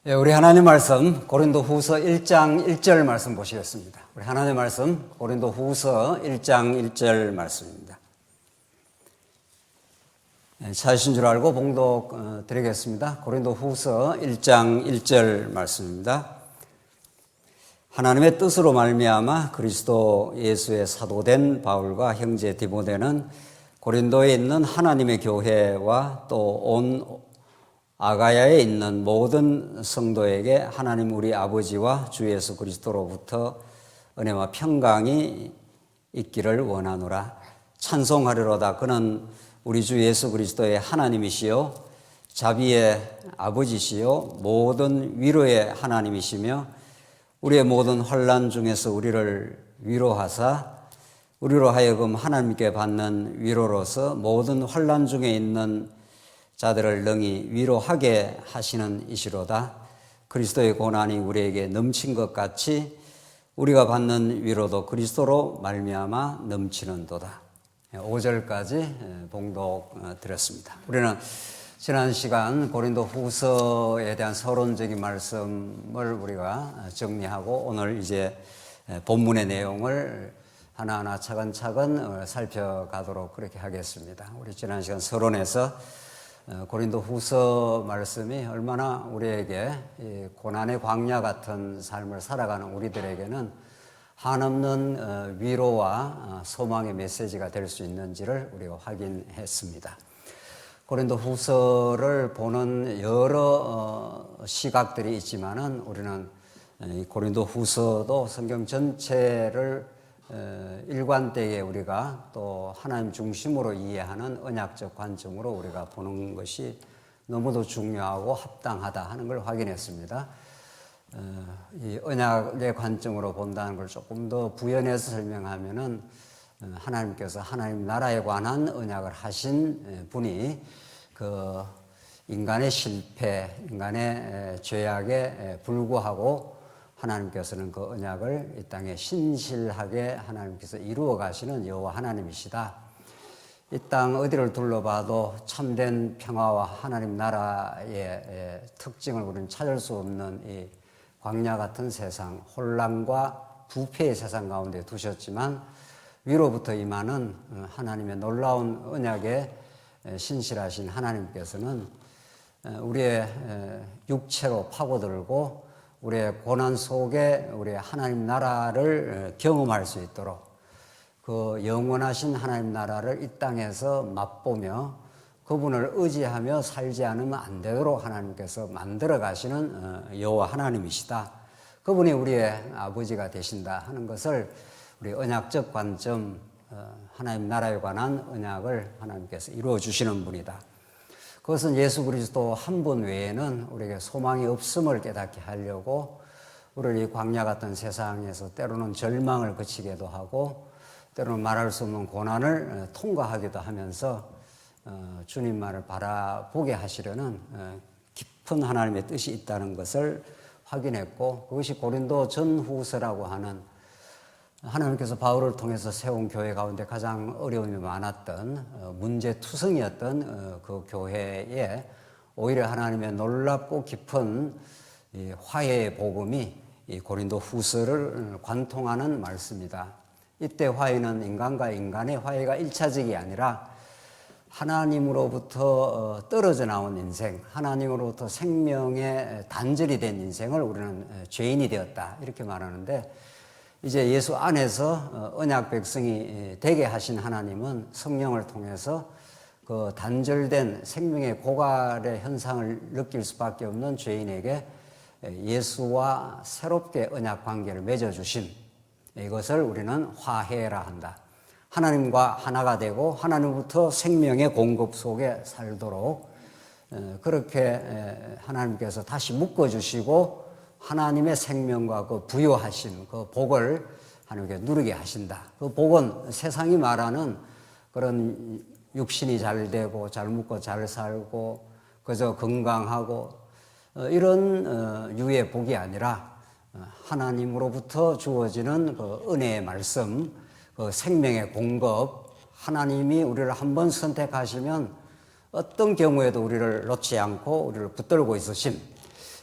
예, 우리 하나님 말씀 고린도후서 1장 1절 말씀 보시겠습니다. 우리 하나님 말씀 고린도후서 1장 1절 말씀입니다. 찾으신 줄 알고 봉독 드리겠습니다. 고린도후서 1장 1절 말씀입니다. 하나님의 뜻으로 말미암아 그리스도 예수의 사도된 바울과 형제 디모데는 고린도에 있는 하나님의 교회와 또 온 아가야에 있는 모든 성도에게 하나님 우리 아버지와 주 예수 그리스도로부터 은혜와 평강이 있기를 원하노라. 찬송하리로다. 그는 우리 주 예수 그리스도의 하나님이시요 자비의 아버지시요 모든 위로의 하나님이시며 우리의 모든 환난 중에서 우리를 위로하사 우리로 하여금 하나님께 받는 위로로서 모든 환난 중에 있는 자들을 능히 위로하게 하시는 이시로다. 그리스도의 고난이 우리에게 넘친 것 같이 우리가 받는 위로도 그리스도로 말미암아 넘치는도다. 5절까지 봉독 드렸습니다. 우리는 지난 시간 고린도 후서에 대한 서론적인 말씀을 우리가 정리하고 오늘 이제 본문의 내용을 하나하나 차근차근 살펴가도록 그렇게 하겠습니다. 우리 지난 시간 서론에서 고린도 후서 말씀이 얼마나 우리에게 고난의 광야 같은 삶을 살아가는 우리들에게는 한없는 위로와 소망의 메시지가 될 수 있는지를 우리가 확인했습니다. 고린도 후서를 보는 여러 시각들이 있지만은 우리는 고린도 후서도 성경 전체를 일관되게 우리가 또 하나님 중심으로 이해하는 언약적 관점으로 우리가 보는 것이 너무도 중요하고 합당하다 하는 걸 확인했습니다. 이 언약의 관점으로 본다는 걸 조금 더 부연해서 설명하면은 하나님께서 하나님 나라에 관한 언약을 하신 분이 그 인간의 실패, 인간의 죄악에 불구하고 하나님께서는 그 언약을 이 땅에 신실하게 하나님께서 이루어 가시는 여호와 하나님이시다. 이 땅 어디를 둘러봐도 참된 평화와 하나님 나라의 특징을 우리는 찾을 수 없는 이 광야 같은 세상, 혼란과 부패의 세상 가운데 두셨지만 위로부터 임하는 하나님의 놀라운 언약에 신실하신 하나님께서는 우리의 육체로 파고들고 우리의 고난 속에 우리의 하나님 나라를 경험할 수 있도록 그 영원하신 하나님 나라를 이 땅에서 맛보며 그분을 의지하며 살지 않으면 안 되도록 하나님께서 만들어 가시는 여호와 하나님이시다. 그분이 우리의 아버지가 되신다 하는 것을 우리 언약적 관점, 하나님 나라에 관한 언약을 하나님께서 이루어 주시는 분이다. 그것은 예수 그리스도 한 분 외에는 우리에게 소망이 없음을 깨닫게 하려고 우리를 이 광야 같은 세상에서 때로는 절망을 그치게도 하고 때로는 말할 수 없는 고난을 통과하기도 하면서 주님만을 바라보게 하시려는 깊은 하나님의 뜻이 있다는 것을 확인했고 그것이 고린도 전후서라고 하는 하나님께서 바울을 통해서 세운 교회 가운데 가장 어려움이 많았던 문제투성이었던 그 교회에 오히려 하나님의 놀랍고 깊은 화해의 복음이 이 고린도 후서를 관통하는 말씀이다. 이때 화해는 인간과 인간의 화해가 1차적이 아니라 하나님으로부터 떨어져 나온 인생, 하나님으로부터 생명의 단절이 된 인생을 우리는 죄인이 되었다 이렇게 말하는데 이제 예수 안에서 언약 백성이 되게 하신 하나님은 성령을 통해서 그 단절된 생명의 고갈의 현상을 느낄 수밖에 없는 죄인에게 예수와 새롭게 언약 관계를 맺어주심, 이것을 우리는 화해라 한다. 하나님과 하나가 되고 하나님부터 생명의 공급 속에 살도록 그렇게 하나님께서 다시 묶어주시고 하나님의 생명과 그 부여하신 그 복을 하나님께 누리게 하신다. 그 복은 세상이 말하는 그런 육신이 잘 되고 잘 먹고 잘 살고 그저 건강하고 이런 유의 복이 아니라 하나님으로부터 주어지는 그 은혜의 말씀, 그 생명의 공급, 하나님이 우리를 한번 선택하시면 어떤 경우에도 우리를 놓지 않고 우리를 붙들고 있으심,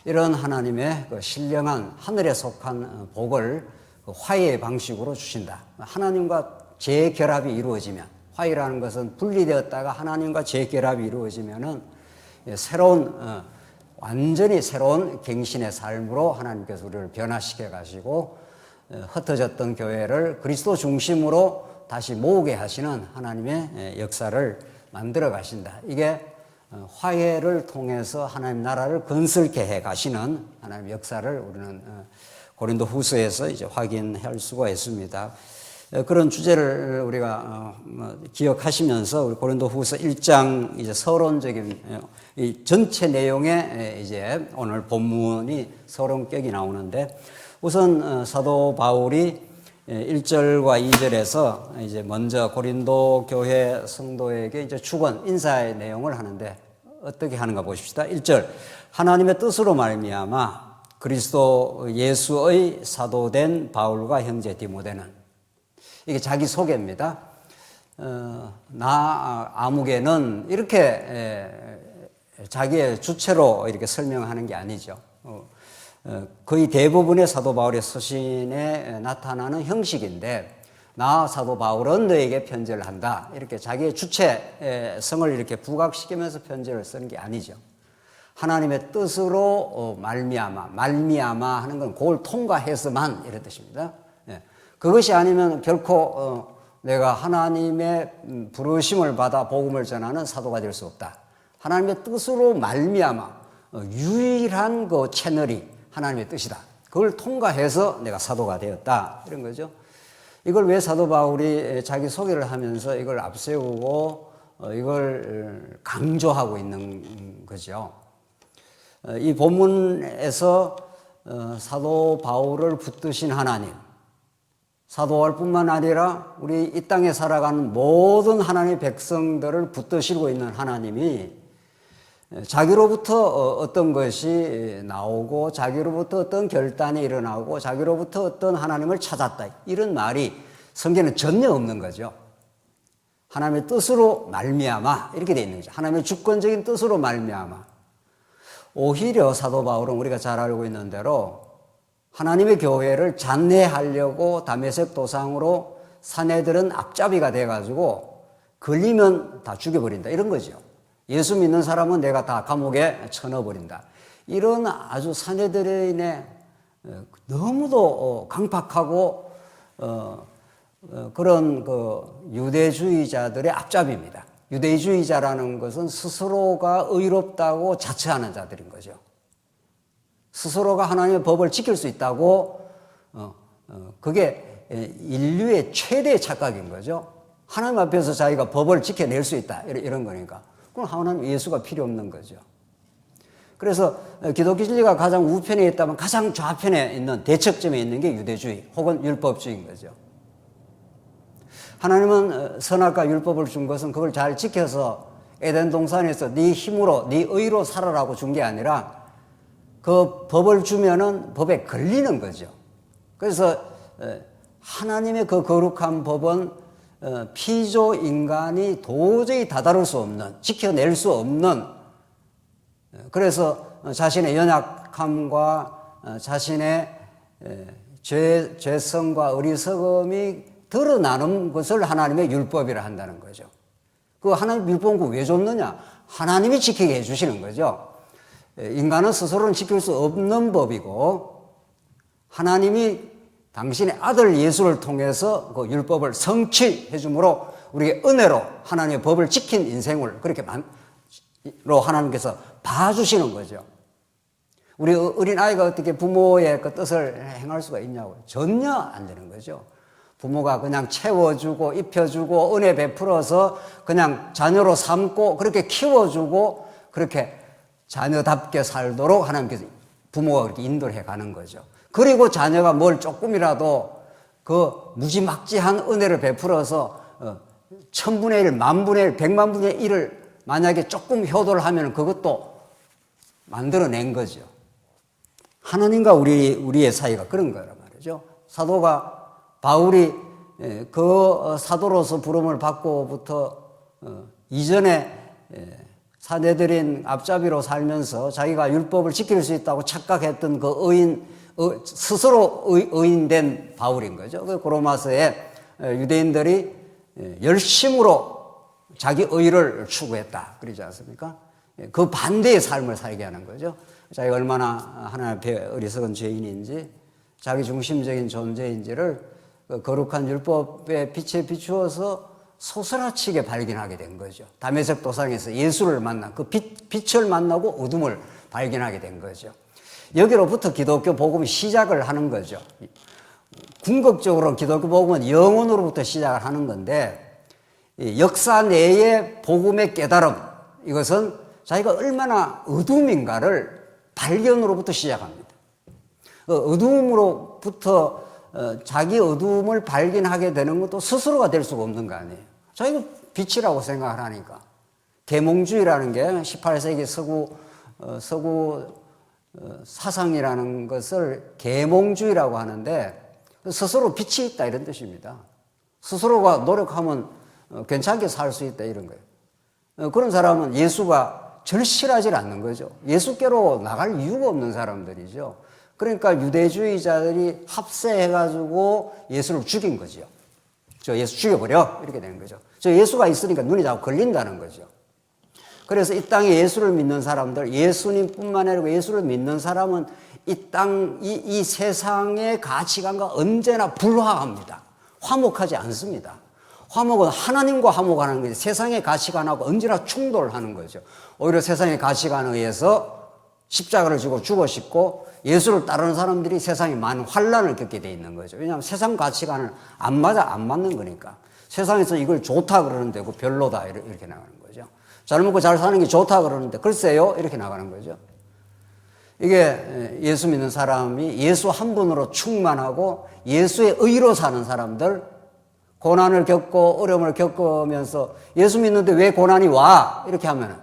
이런 하나님의 그 신령한 하늘에 속한 복을 화해의 방식으로 주신다. 하나님과 재결합이 이루어지면, 화해라는 것은 분리되었다가 하나님과 재결합이 이루어지면은 새로운 완전히 새로운 갱신의 삶으로 하나님께서 우리를 변화시켜 가시고 흩어졌던 교회를 그리스도 중심으로 다시 모으게 하시는 하나님의 역사를 만들어 가신다. 이게 화해를 통해서 하나님 나라를 건설케 해 가시는 하나님의 역사를 우리는 고린도 후서에서 이제 확인할 수가 있습니다. 그런 주제를 우리가 기억하시면서 우리 고린도 후서 1장 이제 서론적인 이 전체 내용에 이제 오늘 본문이 서론격이 나오는데, 우선 사도 바울이 1절과 2절에서 이제 먼저 고린도 교회 성도에게 이제 축원, 인사의 내용을 하는데 어떻게 하는가 보십시다. 1절, 하나님의 뜻으로 말미암아 그리스도 예수의 사도된 바울과 형제 디모데는, 이게 자기 소개입니다. 나 아무개는 이렇게 자기의 주체로 이렇게 설명하는 게 아니죠. 거의 대부분의 사도 바울의 서신에 나타나는 형식인데, 나 사도 바울은 너에게 편지를 한다, 이렇게 자기의 주체성을 이렇게 부각시키면서 편지를 쓰는 게 아니죠. 하나님의 뜻으로 말미암아 하는 건 그걸 통과해서만 이런 뜻입니다. 그것이 아니면 결코 내가 하나님의 부르심을 받아 복음을 전하는 사도가 될 수 없다. 하나님의 뜻으로 말미암아 유일한 그 채널이 하나님의 뜻이다. 그걸 통과해서 내가 사도가 되었다, 이런 거죠. 이걸 왜 사도 바울이 자기 소개를 하면서 이걸 앞세우고 이걸 강조하고 있는 거죠. 이 본문에서 사도 바울을 붙드신 하나님, 사도 바울뿐만 아니라 우리 이 땅에 살아가는 모든 하나님의 백성들을 붙드시고 있는 하나님이 자기로부터 어떤 것이 나오고 자기로부터 어떤 결단이 일어나고 자기로부터 어떤 하나님을 찾았다, 이런 말이 성경에는 전혀 없는 거죠. 하나님의 뜻으로 말미암아 이렇게 되어 있는 거죠. 하나님의 주권적인 뜻으로 말미암아. 오히려 사도 바울은 우리가 잘 알고 있는 대로 하나님의 교회를 잔해하려고 다메섹 도상으로 사내들은 앞잡이가 돼가지고 걸리면 다 죽여버린다, 이런 거죠. 예수 믿는 사람은 내가 다 감옥에 쳐넣어버린다, 이런 아주 사내들의 너무도 강팍하고 그런 그 유대주의자들의 앞잡이입니다. 유대주의자라는 것은 스스로가 의롭다고 자처하는 자들인 거죠. 스스로가 하나님의 법을 지킬 수 있다고, 그게 인류의 최대의 착각인 거죠. 하나님 앞에서 자기가 법을 지켜낼 수 있다, 이런 거니까. 그럼 하나님 예수가 필요 없는 거죠. 그래서 기독교 진리가 가장 우편에 있다면 가장 좌편에 있는 대척점에 있는 게 유대주의 혹은 율법주의인 거죠. 하나님은 선악과 율법을 준 것은 그걸 잘 지켜서 에덴 동산에서 네 힘으로 네 의로 살아라고 준 게 아니라 그 법을 주면은 법에 걸리는 거죠. 그래서 하나님의 그 거룩한 법은 피조 인간이 도저히 다다를 수 없는, 지켜낼 수 없는, 그래서 자신의 연약함과 자신의 죄성과 어리석음이 드러나는 것을 하나님의 율법이라 한다는 거죠. 그 하나님 율법은 왜 줬느냐? 하나님이 지키게 해주시는 거죠. 인간은 스스로는 지킬 수 없는 법이고, 하나님이 당신의 아들 예수를 통해서 그 율법을 성취해 주므로 우리에게 은혜로 하나님의 법을 지킨 인생을 그렇게 하나님께서 봐주시는 거죠. 우리 어린 아이가 어떻게 부모의 그 뜻을 행할 수가 있냐고요? 전혀 안 되는 거죠. 부모가 그냥 채워주고 입혀주고 은혜 베풀어서 그냥 자녀로 삼고 그렇게 키워주고 그렇게 자녀답게 살도록 하나님께서 부모가 그렇게 인도를 해가는 거죠. 그리고 자녀가 뭘 조금이라도 그 무지막지한 은혜를 베풀어서 1000분의 1, 10,000분의 1, 100만분의 1을 만약에 조금 효도를 하면 그것도 만들어낸 거죠. 하나님과 우리의 사이가 그런 거란 말이죠. 사도가 바울이 그 사도로서 부름을 받고부터 이전에 사내들인 앞잡이로 살면서 자기가 율법을 지킬 수 있다고 착각했던 그 의인, 스스로 의인된 바울인 거죠. 그 로마서에 유대인들이 열심으로 자기 의를 추구했다. 그러지 않습니까? 그 반대의 삶을 살게 하는 거죠. 자기가 얼마나 하나님 앞에 어리석은 죄인인지, 자기 중심적인 존재인지를 그 거룩한 율법의 빛에 비추어서 소스라치게 발견하게 된 거죠. 다메섹 도상에서 예수를 만난 그 빛을 만나고 어둠을 발견하게 된 거죠. 여기로부터 기독교 복음이 시작을 하는 거죠. 궁극적으로 기독교 복음은 영혼으로부터 시작을 하는 건데, 역사 내의 복음의 깨달음, 이것은 자기가 얼마나 어둠인가를 발견으로부터 시작합니다. 어둠으로부터 자기 어둠을 발견하게 되는 것도 스스로가 될 수가 없는 거 아니에요. 자기가 빛이라고 생각을 하니까. 계몽주의라는 게 18세기 서구 사상이라는 것을 계몽주의라고 하는데, 스스로 빛이 있다 이런 뜻입니다. 스스로가 노력하면 괜찮게 살 수 있다 이런 거예요. 그런 사람은 예수가 절실하지 않는 거죠. 예수께로 나갈 이유가 없는 사람들이죠. 그러니까 유대주의자들이 합세해가지고 예수를 죽인 거죠. 저 예수 죽여버려 이렇게 되는 거죠. 저 예수가 있으니까 눈이 자꾸 걸린다는 거죠. 그래서 이 땅에 예수를 믿는 사람들, 예수님뿐만 아니라 예수를 믿는 사람은 이 세상의 가치관과 언제나 불화합니다. 화목하지 않습니다. 화목은 하나님과 화목하는 거지, 세상의 가치관하고 언제나 충돌하는 거죠. 오히려 세상의 가치관에 의해서 십자가를 지고 죽어 싶고 예수를 따르는 사람들이 세상에 많은 환란을 겪게 돼 있는 거죠. 왜냐하면 세상 가치관은 안 맞는 거니까. 세상에서 이걸 좋다 그러는데 그 별로다 이렇게 나가는 거죠. 잘 먹고 잘 사는 게 좋다 그러는데 글쎄요 이렇게 나가는 거죠. 이게 예수 믿는 사람이 예수 한 분으로 충만하고 예수의 의로 사는 사람들, 고난을 겪고 어려움을 겪으면서 예수 믿는데 왜 고난이 와? 이렇게 하면은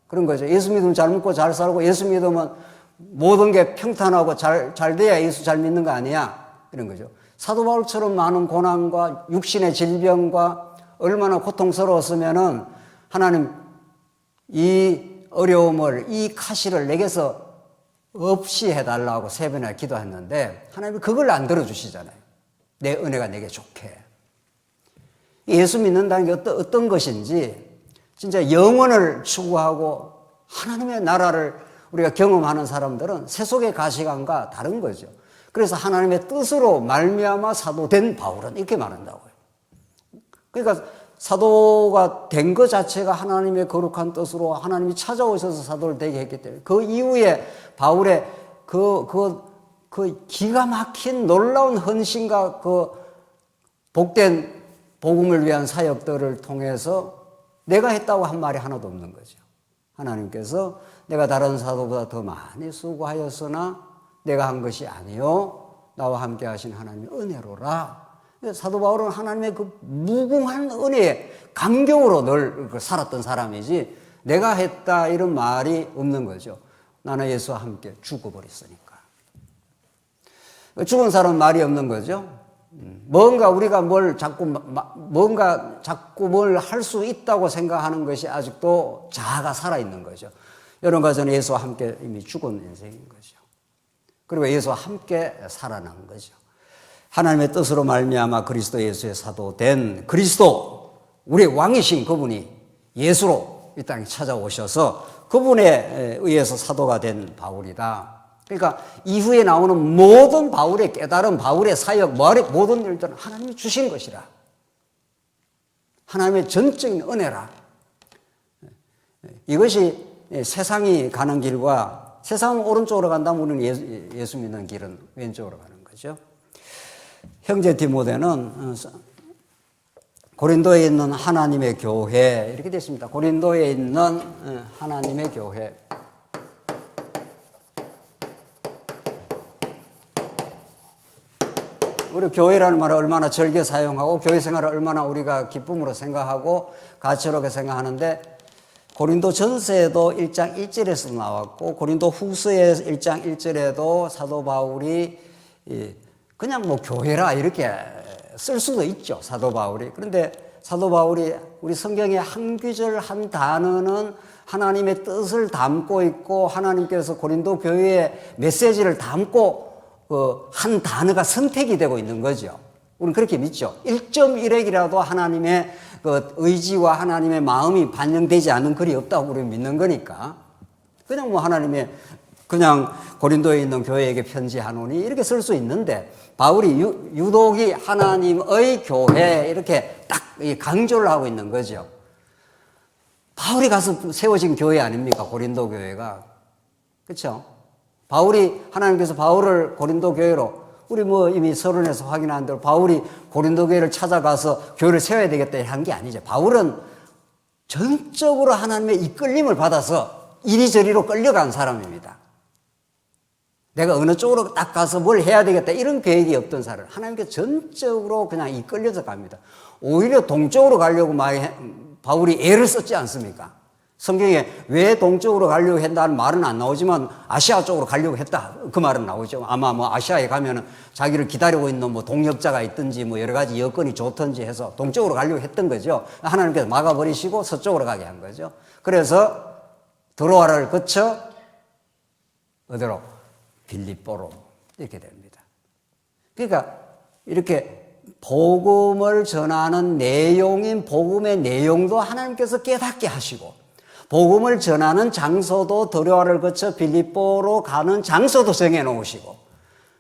그런 거죠. 예수 믿으면 잘 먹고 잘 살고 예수 믿으면 모든 게 평탄하고 잘 돼야 예수 잘 믿는 거 아니야? 이런 거죠. 사도 바울처럼 많은 고난과 육신의 질병과 얼마나 고통스러웠으면은 하나님 이 어려움을, 이 가시를 내게서 없이 해달라고 3번이나 기도했는데 하나님이 그걸 안 들어주시잖아요. 내 은혜가 내게 좋게. 예수 믿는다는 게 어떤 것인지 진짜 영원을 추구하고 하나님의 나라를 우리가 경험하는 사람들은 세속의 가치관과 다른 거죠. 그래서 하나님의 뜻으로 말미암아 사도된 바울은 이렇게 말한다고요. 그러니까 사도가 된 것 자체가 하나님의 거룩한 뜻으로 하나님이 찾아오셔서 사도를 되게 했기 때문에 그 이후에 바울의 그 기가 막힌 놀라운 헌신과 그 복된 복음을 위한 사역들을 통해서 내가 했다고 한 말이 하나도 없는 거죠. 하나님께서 내가 다른 사도보다 더 많이 수고하였으나 내가 한 것이 아니요 나와 함께 하신 하나님의 은혜로라. 사도 바울은 하나님의 그 무궁한 은혜에 감격으로 늘 살았던 사람이지 내가 했다 이런 말이 없는 거죠. 나는 예수와 함께 죽어버렸으니까. 죽은 사람은 말이 없는 거죠. 뭔가 우리가 자꾸 뭘 할 수 있다고 생각하는 것이 아직도 자아가 살아있는 거죠. 여러분과 저는 예수와 함께 이미 죽은 인생인 거죠. 그리고 예수와 함께 살아난 거죠. 하나님의 뜻으로 말미암아 그리스도 예수의 사도된 그리스도, 우리의 왕이신 그분이 예수로 이 땅에 찾아오셔서 그분에 의해서 사도가 된 바울이다. 그러니까 이후에 나오는 모든 바울의 깨달음, 바울의 사역, 모든 일들은 하나님이 주신 것이라. 하나님의 전적인 은혜라. 이것이 세상이 가는 길과 세상은 오른쪽으로 간다면 우리는 예수 믿는 길은 왼쪽으로 가는 거죠. 형제 디모데는 고린도에 있는 하나님의 교회 이렇게 되어 있습니다. 고린도에 있는 하나님의 교회. 우리 교회라는 말을 얼마나 즐겨 사용하고 교회 생활을 얼마나 우리가 기쁨으로 생각하고 가치롭게 생각하는데 고린도 전서에도 1장 1절에서 나왔고 고린도 후서의 1장 1절에도 사도 바울이 그냥 뭐 교회라 이렇게 쓸 수도 있죠. 사도 바울이. 그런데 사도 바울이 우리 성경의 한 구절 한 단어는 하나님의 뜻을 담고 있고 하나님께서 고린도 교회의 메시지를 담고 한 단어가 선택이 되고 있는 거죠. 우리는 그렇게 믿죠. 1.1핵이라도 하나님의 그 의지와 하나님의 마음이 반영되지 않은 글이 없다고 우리는 믿는 거니까. 그냥 뭐 하나님의 그냥 고린도에 있는 교회에게 편지하노니 이렇게 쓸 수 있는데 바울이 유독이 하나님의 교회 이렇게 딱 강조를 하고 있는 거죠. 바울이 가서 세워진 교회 아닙니까? 고린도 교회가. 그렇죠? 바울이 하나님께서 바울을 고린도 교회로 우리 뭐 이미 서론에서 확인한 대로 바울이 고린도 교회를 찾아가서 교회를 세워야 되겠다 한 게 아니죠. 바울은 전적으로 하나님의 이끌림을 받아서 이리저리로 끌려간 사람입니다. 내가 어느 쪽으로 딱 가서 뭘 해야 되겠다 이런 계획이 없던 사람. 하나님께 전적으로 그냥 이끌려서 갑니다. 오히려 동쪽으로 가려고 바울이 애를 썼지 않습니까? 성경에 왜 동쪽으로 가려고 했다는 말은 안 나오지만 아시아 쪽으로 가려고 했다 그 말은 나오죠. 아마 뭐 아시아에 가면은 자기를 기다리고 있는 뭐 동역자가 있든지 뭐 여러 가지 여건이 좋든지 해서 동쪽으로 가려고 했던 거죠. 하나님께서 막아버리시고 서쪽으로 가게 한 거죠. 그래서 드로아를 거쳐 어디로? 빌립보로 이렇게 됩니다. 그러니까 이렇게 복음을 전하는 내용인 복음의 내용도 하나님께서 깨닫게 하시고 복음을 전하는 장소도 드로아를 거쳐 빌립보로 가는 장소도 정해 놓으시고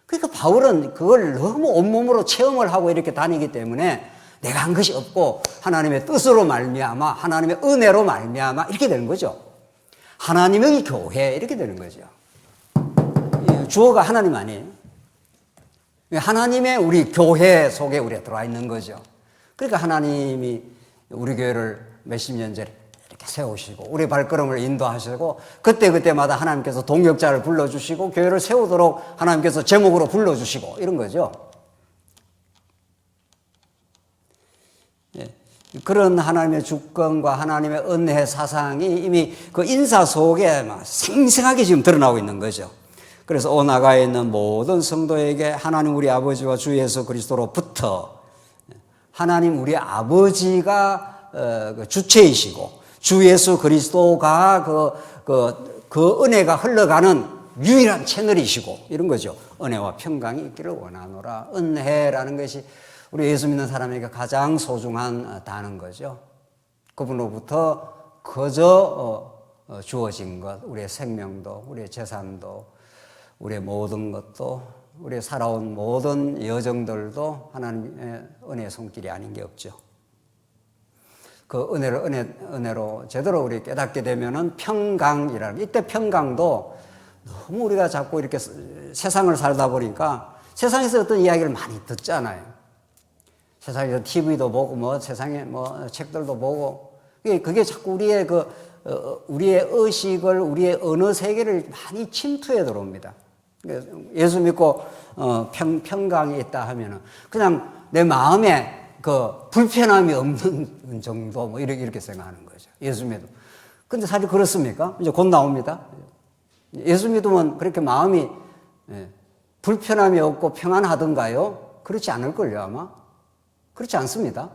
그러니까 바울은 그걸 너무 온몸으로 체험을 하고 이렇게 다니기 때문에 내가 한 것이 없고 하나님의 뜻으로 말미암아 하나님의 은혜로 말미암아 이렇게 되는 거죠. 하나님의 교회 이렇게 되는 거죠. 주어가 하나님 아니에요. 하나님의 우리 교회 속에 우리가 들어와 있는 거죠. 그러니까 하나님이 우리 교회를 몇십 년 전에 이렇게 세우시고 우리 발걸음을 인도하시고 그때그때마다 하나님께서 동역자를 불러주시고 교회를 세우도록 하나님께서 제목으로 불러주시고 이런 거죠. 그런 하나님의 주권과 하나님의 은혜 사상이 이미 그 인사 속에 막 생생하게 지금 드러나고 있는 거죠. 그래서 오나가에 있는 모든 성도에게 하나님 우리 아버지와 주 예수 그리스도로부터 하나님 우리 아버지가 주체이시고 주 예수 그리스도가 그 은혜가 흘러가는 유일한 채널이시고 이런 거죠. 은혜와 평강이 있기를 원하노라. 은혜라는 것이 우리 예수 믿는 사람에게 가장 소중한 단어인 거죠. 그분으로부터 그저 주어진 것, 우리의 생명도, 우리의 재산도, 우리의 모든 것도, 우리의 살아온 모든 여정들도 하나님의 은혜의 손길이 아닌 게 없죠. 그 은혜로 제대로 우리 깨닫게 되면은 평강이라는, 이때 평강도 너무 우리가 자꾸 이렇게 세상을 살다 보니까 세상에서 어떤 이야기를 많이 듣잖아요. 세상에서 TV도 보고 세상에 책들도 보고 그게 자꾸 우리의 의식을, 우리의 언어 세계를 많이 침투해 들어옵니다. 예수 믿고 평강이 있다 하면은 그냥 내 마음에 그 불편함이 없는 정도 이렇게 생각하는 거죠. 예수 믿음. 근데 사실 그렇습니까? 이제 곧 나옵니다. 예수 믿으면 그렇게 마음이 불편함이 없고 평안하던가요? 그렇지 않을걸요, 아마. 그렇지 않습니다.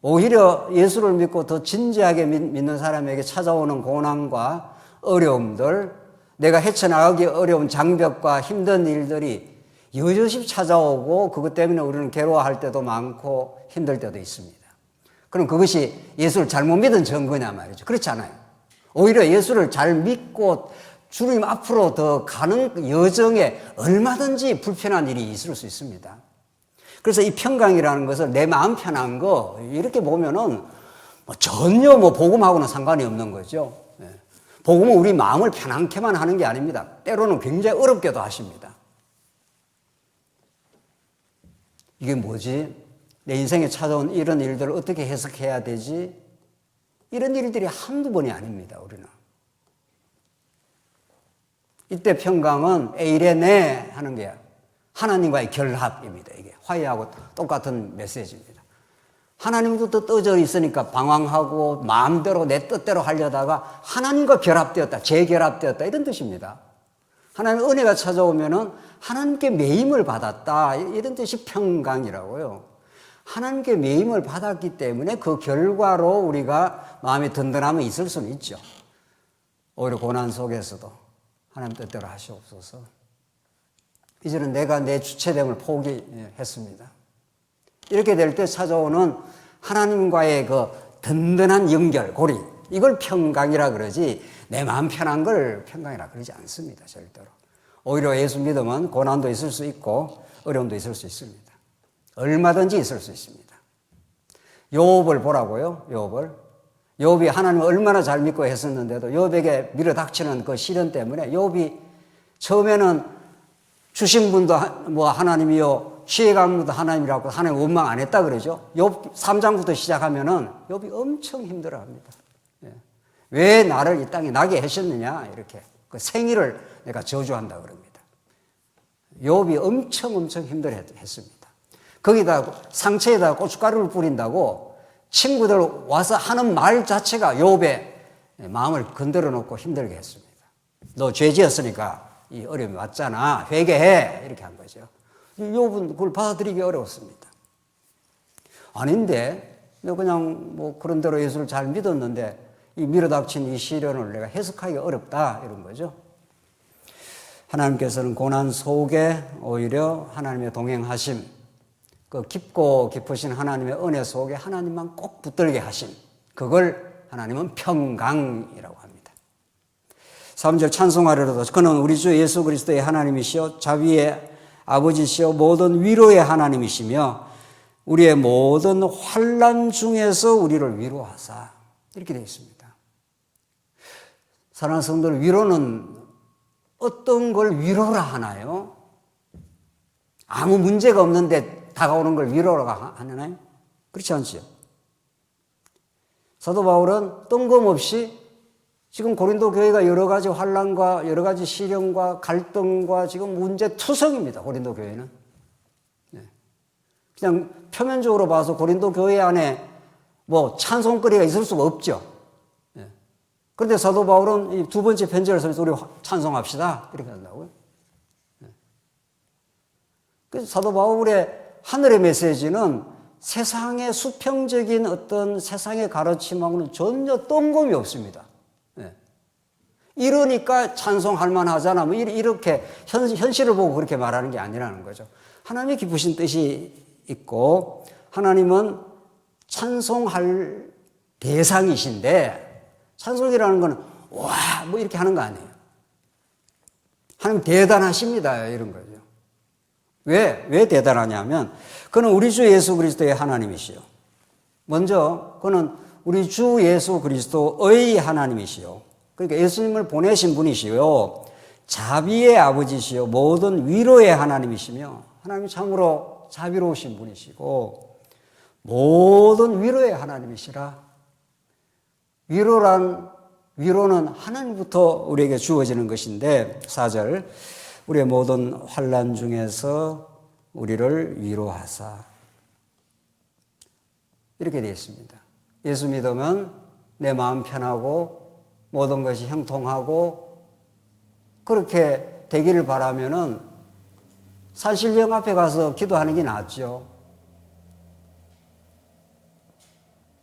오히려 예수를 믿고 더 진지하게 믿는 사람에게 찾아오는 고난과 어려움들, 내가 헤쳐나가기 어려운 장벽과 힘든 일들이 여럿이 찾아오고 그것 때문에 우리는 괴로워할 때도 많고 힘들 때도 있습니다. 그럼 그것이 예수를 잘못 믿은 증거냐 말이죠. 그렇지 않아요. 오히려 예수를 잘 믿고 주님 앞으로 더 가는 여정에 얼마든지 불편한 일이 있을 수 있습니다. 그래서 이 평강이라는 것을 내 마음 편한 거 이렇게 보면은 전혀 복음하고는 상관이 없는 거죠. 복음은 우리 마음을 편안케만 하는 게 아닙니다. 때로는 굉장히 어렵게도 하십니다. 이게 뭐지? 내 인생에 찾아온 이런 일들을 어떻게 해석해야 되지? 이런 일들이 한두 번이 아닙니다, 우리는. 이때 평강은 에이레네 하는 게 하나님과의 결합입니다. 이게 화해하고 똑같은 메시지입니다. 하나님도 또 떠져 있으니까 방황하고 마음대로 내 뜻대로 하려다가 하나님과 결합되었다, 재결합되었다 이런 뜻입니다. 하나님의 은혜가 찾아오면은 하나님께 매임을 받았다 이런 뜻이 평강이라고요. 하나님께 매임을 받았기 때문에 그 결과로 우리가 마음의 든든함이 있을 수는 있죠. 오히려 고난 속에서도 하나님 뜻대로 하시옵소서. 이제는 내가 내 주체됨을 포기했습니다. 이렇게 될 때 찾아오는 하나님과의 그 든든한 연결, 고리, 이걸 평강이라 그러지 내 마음 편한 걸 평강이라 그러지 않습니다. 절대로. 오히려 예수 믿으면 고난도 있을 수 있고 어려움도 있을 수 있습니다. 얼마든지 있을 수 있습니다. 욥을 보라고요. 욥이 하나님을 얼마나 잘 믿고 했었는데도 욥에게 밀어닥치는 그 시련 때문에 욥이 처음에는 주신 분도 뭐 하나님이요 취해간 분도 하나님이라고 하나님 원망 안 했다 그러죠. 욥 3장부터 시작하면은 욥이 엄청 힘들어합니다. 왜 나를 이 땅에 나게 하셨느냐 이렇게 그 생일을 내가 저주한다 그럽니다. 욥이 엄청 힘들어했습니다. 거기다 상처에다 고춧가루를 뿌린다고 친구들 와서 하는 말 자체가 욥의 마음을 건드려 놓고 힘들게 했습니다. 너 죄 지었으니까 이 어려움이 왔잖아. 회개해. 이렇게 한 거죠. 욥은 그걸 받아들이기 어려웠습니다. 아닌데 그냥 뭐 그런 대로 예수를 잘 믿었는데 이 밀어닥친 이 시련을 내가 해석하기가 어렵다 이런 거죠. 하나님께서는 고난 속에 오히려 하나님의 동행하심, 그 깊고 깊으신 하나님의 은혜 속에 하나님만 꼭 붙들게 하심, 그걸 하나님은 평강이라고 합니다. 3절 찬송하리로다. 그는 우리 주 예수 그리스도의 하나님이시요 자비의 아버지시요 모든 위로의 하나님이시며 우리의 모든 환난 중에서 우리를 위로하사, 이렇게 되어 있습니다. 사랑하는 성도들, 위로는 어떤 걸 위로라 하나요? 아무 문제가 없는데 다가오는 걸 위로라고 하나요? 그렇지 않죠. 사도 바울은 뜬금없이 지금 고린도 교회가 여러 가지 환난과 여러 가지 시련과 갈등과 지금 문제투성입니다. 고린도 교회는. 그냥 표면적으로 봐서 고린도 교회 안에 뭐 찬송거리가 있을 수가 없죠. 그런데 사도 바울은 이 두 번째 편지를 쓰면서 우리 찬송합시다 이렇게 한다고요. 그래서 사도 바울의 하늘의 메시지는 세상의 수평적인 어떤 세상의 가르침하고는 전혀 뜬금이 없습니다. 이러니까 찬송할 만하잖아. 뭐 이렇게 현실을 보고 그렇게 말하는 게 아니라는 거죠. 하나님의 깊으신 뜻이 있고 하나님은 찬송할 대상이신데 찬송이라는 건 와 뭐 이렇게 하는 거 아니에요. 하나님 대단하십니다 이런 거죠. 왜 대단하냐면 그는 우리 주 예수 그리스도의 하나님이시요. 먼저 그는 우리 주 예수 그리스도의 하나님이시요. 그러니까 예수님을 보내신 분이시요. 자비의 아버지시요. 모든 위로의 하나님이시며 하나님이 참으로 자비로우신 분이시고 모든 위로의 하나님이시라. 위로는 하나님부터 우리에게 주어지는 것인데 4절 우리의 모든 환난 중에서 우리를 위로하사 이렇게 되어 있습니다. 예수 믿으면 내 마음 편하고 모든 것이 형통하고 그렇게 되기를 바라면은 산신령 앞에 가서 기도하는 게 낫죠.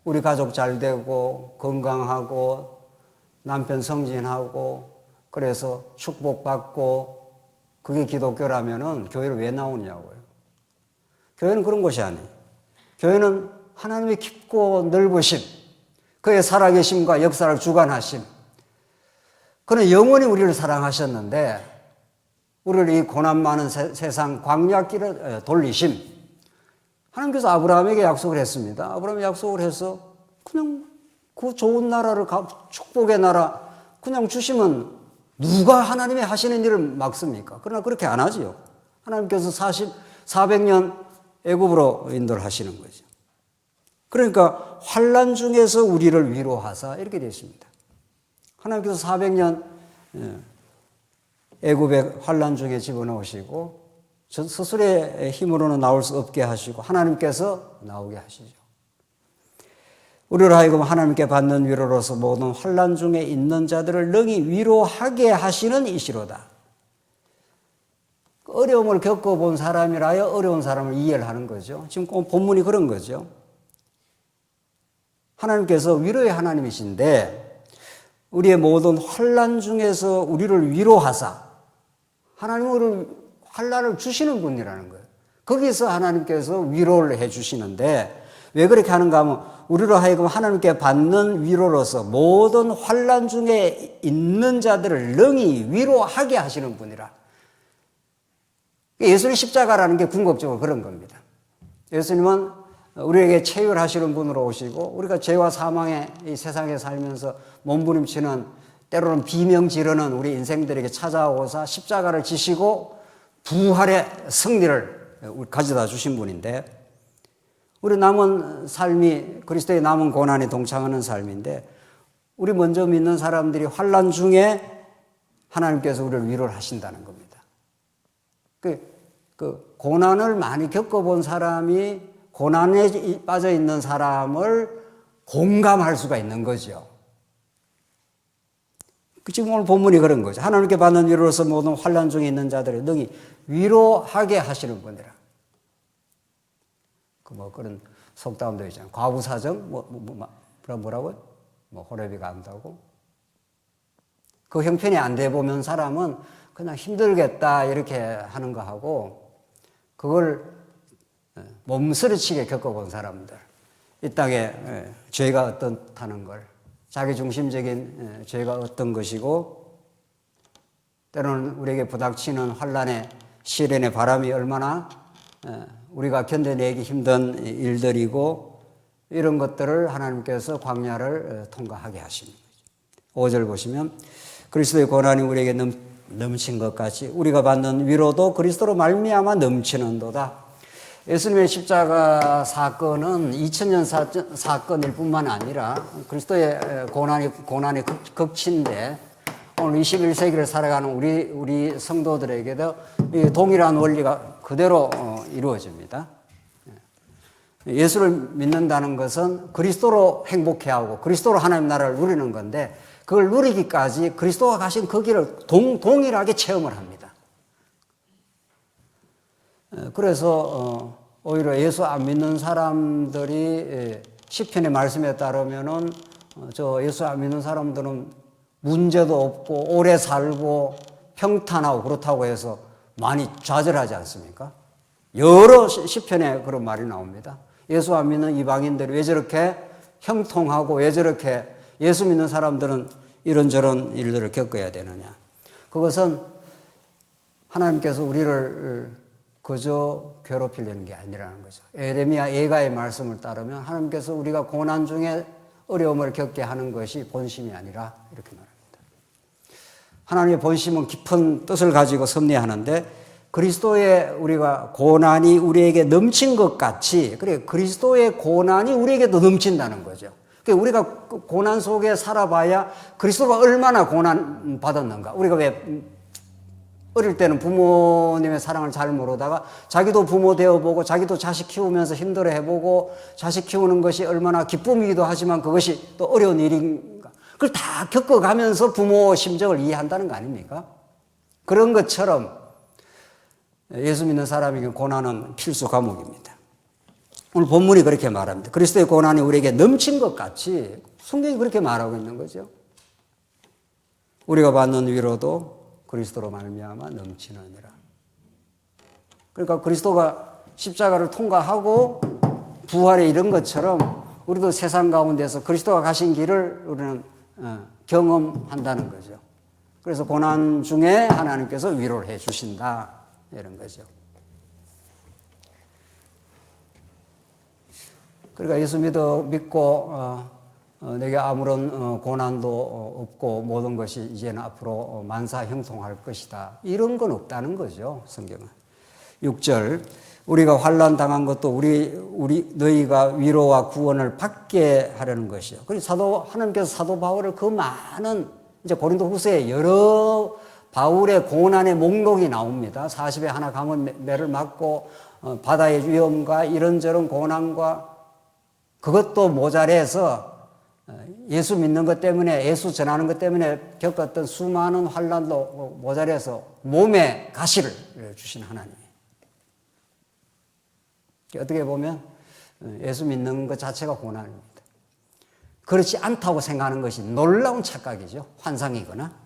우리 가족 잘 되고 건강하고 남편 승진하고 그래서 축복받고 그게 기독교라면은 교회를 왜 나오냐고요. 교회는 그런 곳이 아니에요. 교회는 하나님의 깊고 넓으심, 그의 살아계심과 역사를 주관하심. 그는 영원히 우리를 사랑하셨는데 우리를 이 고난 많은 세상 광야길을 돌리심. 하나님께서 아브라함에게 약속을 했습니다. 아브라함이 약속을 해서 그냥 그 좋은 나라를 축복의 나라 그냥 주시면 누가 하나님의 하시는 일을 막습니까? 그러나 그렇게 안 하지요. 하나님께서 400년 애굽으로 인도를 하시는 거죠. 그러니까 환난 중에서 우리를 위로하사 이렇게 되어 있습니다. 하나님께서 400년 애굽의 환난 중에 집어넣으시고 스스로의 힘으로는 나올 수 없게 하시고 하나님께서 나오게 하시죠. 우리를 하여금 하나님께 받는 위로로서 모든 환난 중에 있는 자들을 능히 위로하게 하시는 이시로다. 어려움을 겪어본 사람이라야 어려운 사람을 이해를 하는 거죠. 지금 본문이 그런 거죠. 하나님께서 위로의 하나님이신데 우리의 모든 환난 중에서 우리를 위로하사 하나님은 우리를 환난을 주시는 분이라는 거예요. 거기서 하나님께서 위로를 해 주시는데 왜 그렇게 하는가 하면 우리로 하여금 하나님께 받는 위로로서 모든 환난 중에 있는 자들을 능히 위로하게 하시는 분이라. 예수님 십자가라는 게 궁극적으로 그런 겁니다. 예수님은 우리에게 체휼하시는 분으로 오시고 우리가 죄와 사망의 이 세상에 살면서 몸부림치는 때로는 비명 지르는 우리 인생들에게 찾아오사 십자가를 지시고 부활의 승리를 가져다 주신 분인데 우리 남은 삶이 그리스도의 남은 고난에 동참하는 삶인데 우리 먼저 믿는 사람들이 환난 중에 하나님께서 우리를 위로를 하신다는 겁니다. 그 고난을 많이 겪어본 사람이 고난에 빠져 있는 사람을 공감할 수가 있는 거죠. 지금 오늘 본문이 그런 거죠. 하나님께 받는 위로로서 모든 환난 중에 있는 자들을 능히 위로하게 하시는 분이라. 그런 속담도 있잖아요. 과부사정 뭐라고요? 호래비가 안다고. 그 형편이 안 돼 보면 사람은 그냥 힘들겠다 이렇게 하는 거 하고 그걸 몸서리치게 겪어본 사람들, 이 땅에 죄가 어떻다는 걸, 자기 중심적인 죄가 어떤 것이고 때로는 우리에게 부닥치는 환난의 시련의 바람이 얼마나 우리가 견뎌내기 힘든 일들이고 이런 것들을 하나님께서 광야를 통과하게 하십니다. 5절 보시면 그리스도의 고난이 우리에게 넘친 것 같이 우리가 받는 위로도 그리스도로 말미암아 넘치는도다. 예수님의 십자가 사건은 2000년 사건일 뿐만 아니라 그리스도의 고난의 극치인데 오늘 21세기를 살아가는 우리 성도들에게도 동일한 원리가 그대로 이루어집니다. 예수를 믿는다는 것은 그리스도로 행복해하고 그리스도로 하나님 나라를 누리는 건데 그걸 누리기까지 그리스도가 가신 그 길을 동일하게 체험을 합니다. 그래서 오히려 예수 안 믿는 사람들이 시편의 말씀에 따르면은 저 예수 안 믿는 사람들은 문제도 없고 오래 살고 평탄하고 그렇다고 해서 많이 좌절하지 않습니까? 여러 시편에 그런 말이 나옵니다. 예수 안 믿는 이방인들이 왜 저렇게 형통하고 왜 저렇게 예수 믿는 사람들은 이런저런 일들을 겪어야 되느냐. 그것은 하나님께서 우리를 그저 괴롭히려는 게 아니라는 거죠. 에레미야 예가의 말씀을 따르면 하나님께서 우리가 고난 중에 어려움을 겪게 하는 것이 본심이 아니라 이렇게 말합니다. 하나님의 본심은 깊은 뜻을 가지고 섭리하는데 그리스도의 우리가 고난이 우리에게 넘친 것 같이 그래 그리스도의 고난이 우리에게도 넘친다는 거죠. 우리가 고난 속에 살아봐야 그리스도가 얼마나 고난 받았는가. 우리가 왜 어릴 때는 부모님의 사랑을 잘 모르다가 자기도 부모 되어보고 자기도 자식 키우면서 힘들어해보고 자식 키우는 것이 얼마나 기쁨이기도 하지만 그것이 또 어려운 일인가. 그걸 다 겪어가면서 부모 심정을 이해한다는 거 아닙니까? 그런 것처럼 예수 믿는 사람에게 고난은 필수 과목입니다. 오늘 본문이 그렇게 말합니다. 그리스도의 고난이 우리에게 넘친 것 같이 성경이 그렇게 말하고 있는 거죠. 우리가 받는 위로도 그리스도로 말미암아 넘치느니라. 그러니까 그리스도가 십자가를 통과하고 부활에 이른 것처럼 우리도 세상 가운데서 그리스도가 가신 길을 우리는 경험한다는 거죠. 그래서 고난 중에 하나님께서 위로를 해 주신다 이런 거죠. 그러니까 예수 믿고 내게 아무런 고난도 없고 모든 것이 이제는 앞으로 만사 형통할 것이다. 이런 건 없다는 거죠. 성경은. 6절 우리가 환난 당한 것도 우리 너희가 위로와 구원을 받게 하려는 것이요. 그리고 하나님께서 사도 바울을 그 많은 이제 고린도후서에 여러 바울의 고난의 목록이 나옵니다. 40에 하나 가면 매를 맞고 바다의 위험과 이런저런 고난과 그것도 모자라서 예수 믿는 것 때문에, 예수 전하는 것 때문에 겪었던 수많은 환난도 모자라서 몸에 가시를 주신 하나님. 어떻게 보면 예수 믿는 것 자체가 고난입니다. 그렇지 않다고 생각하는 것이 놀라운 착각이죠. 환상이거나.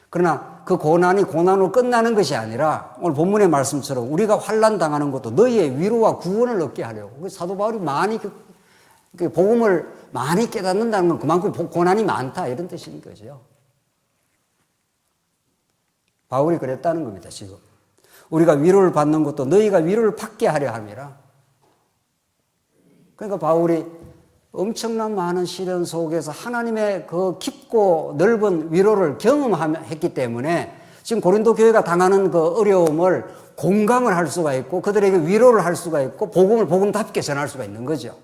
그러나 그 고난이 고난으로 끝나는 것이 아니라 오늘 본문의 말씀처럼 우리가 환난 당하는 것도 너희의 위로와 구원을 얻게 하려고. 사도 바울이 많이 그 복음을 많이 깨닫는다는 건 그만큼 고난이 많다 이런 뜻인 거죠. 바울이 그랬다는 겁니다. 지금 우리가 위로를 받는 것도 너희가 위로를 받게 하려 함이라. 그러니까 바울이 엄청난 많은 시련 속에서 하나님의 그 깊고 넓은 위로를 경험했기 때문에 지금 고린도 교회가 당하는 그 어려움을 공감을 할 수가 있고 그들에게 위로를 할 수가 있고 복음을 복음답게 전할 수가 있는 거죠.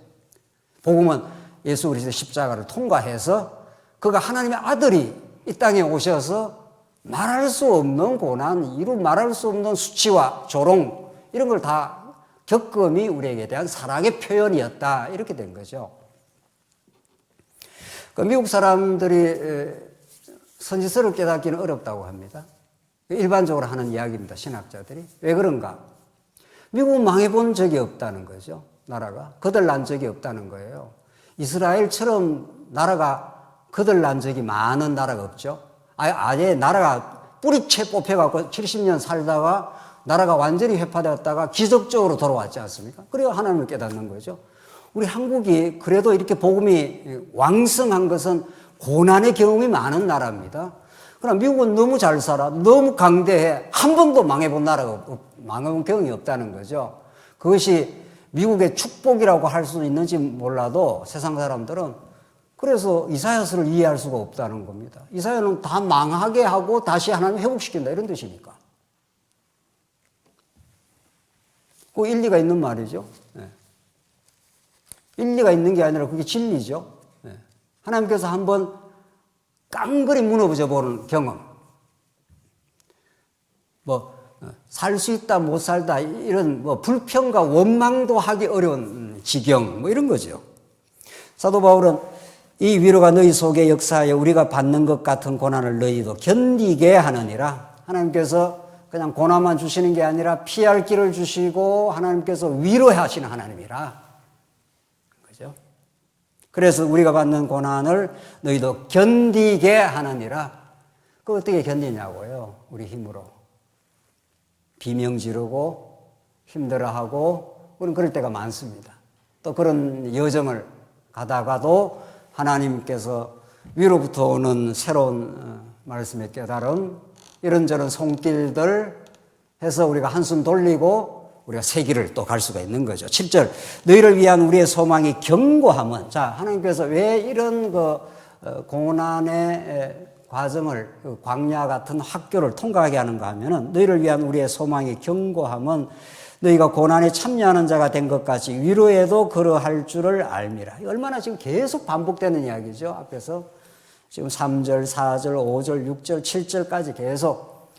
복음은 예수 그리스도의 십자가를 통과해서 그가 하나님의 아들이 이 땅에 오셔서 말할 수 없는 고난, 이루 말할 수 없는 수치와 조롱 이런 걸 다 겪음이 우리에게 대한 사랑의 표현이었다 이렇게 된 거죠. 미국 사람들이 선지서를 깨닫기는 어렵다고 합니다. 일반적으로 하는 이야기입니다. 신학자들이. 왜 그런가? 미국은 망해본 적이 없다는 거죠. 나라가. 거들난 적이 없다는 거예요. 이스라엘처럼 나라가 거들난 적이 많은 나라가 없죠. 아예 나라가 뿌리채 뽑혀갖고 70년 살다가 나라가 완전히 회파되었다가 기적적으로 돌아왔지 않습니까? 그래야 하나님을 깨닫는 거죠. 우리 한국이 그래도 이렇게 복음이 왕성한 것은 고난의 경험이 많은 나라입니다. 그러나 미국은 너무 잘 살아, 너무 강대해, 한 번도 망해본 나라가, 망해본 경험이 없다는 거죠. 그것이 미국의 축복이라고 할 수 있는지 몰라도 세상 사람들은 그래서 이사야서를 이해할 수가 없다는 겁니다. 이사야는 다 망하게 하고 다시 하나님 회복시킨다 이런 뜻이니까. 그 일리가 있는 말이죠. 일리가 있는 게 아니라 그게 진리죠. 하나님께서 한번 깡그리 무너져 보는 경험. 살 수 있다, 못 살다, 이런 불평과 원망도 하기 어려운 지경, 이런 거죠. 사도 바울은 이 위로가 너희 속에 역사하여 우리가 받는 것 같은 고난을 너희도 견디게 하느니라. 하나님께서 그냥 고난만 주시는 게 아니라 피할 길을 주시고 하나님께서 위로하시는 하나님이라. 그죠? 그래서 우리가 받는 고난을 너희도 견디게 하느니라. 그거 어떻게 견디냐고요? 우리 힘으로. 비명 지르고 힘들어하고 우리는 그럴 때가 많습니다. 또 그런 여정을 가다가도 하나님께서 위로부터 오는 새로운 말씀의 깨달음 이런저런 손길들 해서 우리가 한숨 돌리고 우리가 새 길을 또 갈 수가 있는 거죠. 7절 너희를 위한 우리의 소망이 견고함은 자 하나님께서 왜 이런 고난의 과정을 광야 같은 학교를 통과하게 하는가 하면은 너희를 위한 우리의 소망이 견고함은 너희가 고난에 참여하는 자가 된 것 같이 위로에도 그러할 줄을 알미라. 얼마나 지금 계속 반복되는 이야기죠. 앞에서 지금 3절, 4절, 5절, 6절, 7절까지 계속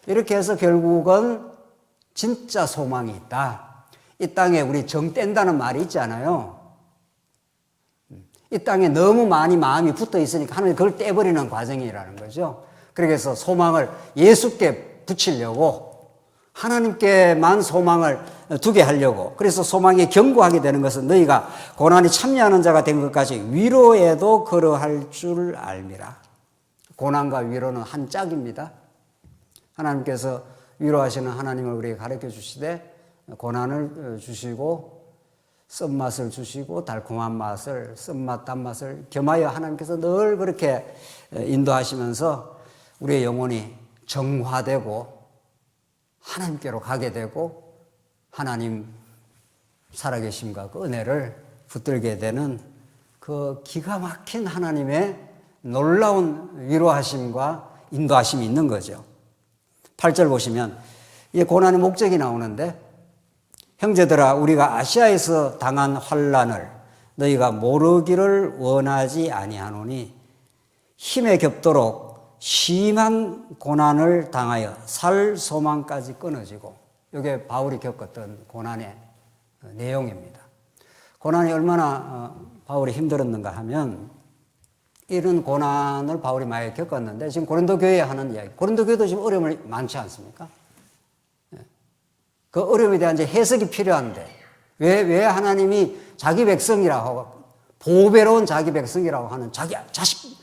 이렇게 해서 결국은 진짜 소망이 있다. 이 땅에 우리 정 뗀다는 말이 있잖아요. 이 땅에 너무 많이 마음이 붙어 있으니까 하나님이 그걸 떼버리는 과정이라는 거죠. 그래서 소망을 예수께 붙이려고 하나님께만 소망을 두게 하려고 그래서 소망이 견고하게 되는 것은 너희가 고난에 참여하는 자가 된 것까지 위로에도 그러할 줄 알미라. 고난과 위로는 한 짝입니다. 하나님께서 위로하시는 하나님을 우리에게 가르쳐 주시되 고난을 주시고 쓴맛을 주시고 달콤한 맛을 쓴맛 단맛을 겸하여 하나님께서 늘 그렇게 인도하시면서 우리의 영혼이 정화되고 하나님께로 가게 되고 하나님 살아계심과 그 은혜를 붙들게 되는 그 기가 막힌 하나님의 놀라운 위로하심과 인도하심이 있는 거죠. 8절 보시면 이 고난의 목적이 나오는데 형제들아 우리가 아시아에서 당한 환난을 너희가 모르기를 원하지 아니하노니 힘에 겹도록 심한 고난을 당하여 살 소망까지 끊어지고 이게 바울이 겪었던 고난의 내용입니다. 고난이 얼마나 바울이 힘들었는가 하면 이런 고난을 바울이 많이 겪었는데 지금 고린도 교회에 하는 이야기. 고린도 교회도 지금 어려움이 많지 않습니까? 그 어려움에 대한 이제 해석이 필요한데 왜 하나님이 자기 백성이라고 하고 보배로운 자기 백성이라고 하는 자기 자식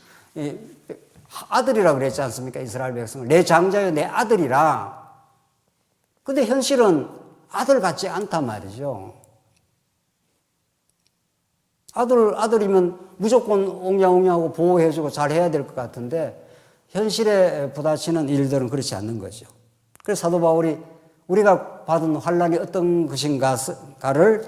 아들이라고 그랬지 않습니까? 이스라엘 백성을 내 장자여 내 아들이라. 근데 현실은 아들 같지 않단 말이죠. 아들이면 무조건 옹냥옹냥하고 보호해주고 잘해야 될 것 같은데 현실에 부딪히는 일들은 그렇지 않는 거죠. 그래서 사도 바울이 우리가 받은 환난이 어떤 것인가를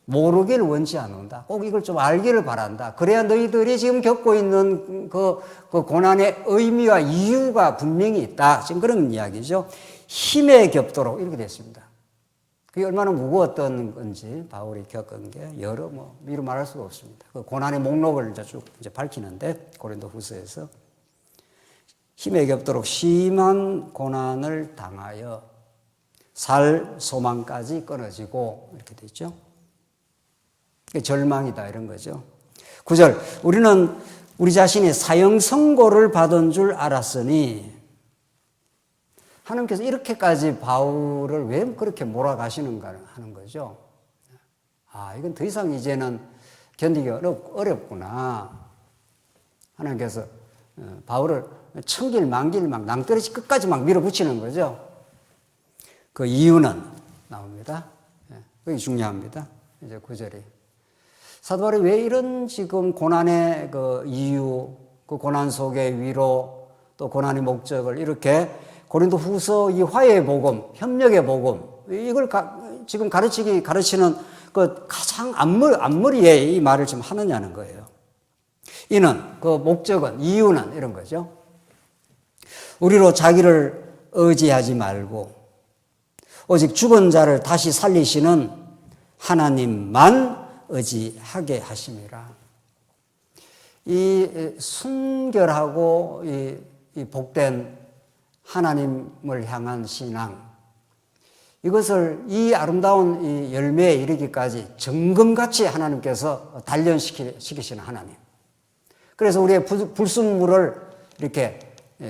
모르길 원치 않는다. 꼭 이걸 좀 알기를 바란다. 그래야 너희들이 지금 겪고 있는 그 고난의 의미와 이유가 분명히 있다. 지금 그런 이야기죠. 힘에 겹도록 이렇게 됐습니다. 그게 얼마나 무거웠던 건지 바울이 겪은 게 여러 미루 말할 수가 없습니다. 그 고난의 목록을 쭉 밝히는데 고린도 후서에서 힘에 겹도록 심한 고난을 당하여 살 소망까지 끊어지고 이렇게 되죠. 절망이다 이런 거죠. 9절 우리는 우리 자신이 사형 선고를 받은 줄 알았으니 하나님께서 이렇게까지 바울을 왜 그렇게 몰아가시는가 하는 거죠. 이건 더 이상 이제는 견디기 어렵구나. 하나님께서 바울을 천길 만길 막 낭떠러지 끝까지 막 밀어붙이는 거죠. 그 이유는 나옵니다. 그게 중요합니다. 이제 9절이. 사도 바울이 왜 이런 지금 고난의 그 이유, 그 고난 속의 위로, 또 고난의 목적을 이렇게 고린도 후서 이 화해의 복음, 협력의 복음, 이걸 지금 가르치는 그 가장 앞머리에 이 말을 지금 하느냐는 거예요. 이는, 그 목적은, 이유는 이런 거죠. 우리로 자기를 의지하지 말고, 오직 죽은 자를 다시 살리시는 하나님만 의지하게 하심이라. 이 순결하고 이 복된 하나님을 향한 신앙, 이것을 이 아름다운 이 열매에 이르기까지 정금같이 하나님께서 단련시키시는 하나님. 그래서 우리의 불순물을 이렇게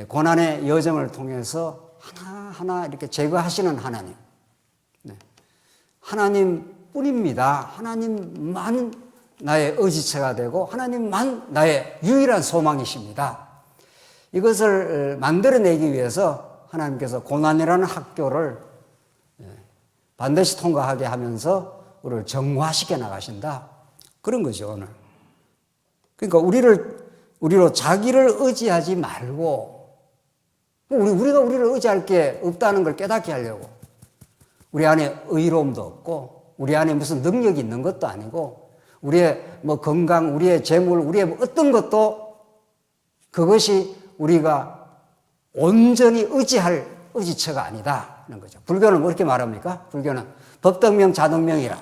고난의 여정을 통해서 하나하나 이렇게 제거하시는 하나님. 하나님뿐입니다. 하나님만 나의 의지처가 되고 하나님만 나의 유일한 소망이십니다. 이것을 만들어내기 위해서 하나님께서 고난이라는 학교를 반드시 통과하게 하면서 우리를 정화시켜 나가신다. 그런 거죠, 오늘. 그러니까 우리로 자기를 의지하지 말고 우리가 우리를 의지할 게 없다는 걸 깨닫게 하려고 우리 안에 의로움도 없고 우리 안에 무슨 능력이 있는 것도 아니고 우리의 건강, 우리의 재물, 우리의 어떤 것도 그것이 우리가 온전히 의지할 의지처가 아니다는 거죠. 불교는 그렇게 말합니까? 불교는 법덕명, 자덕명이라.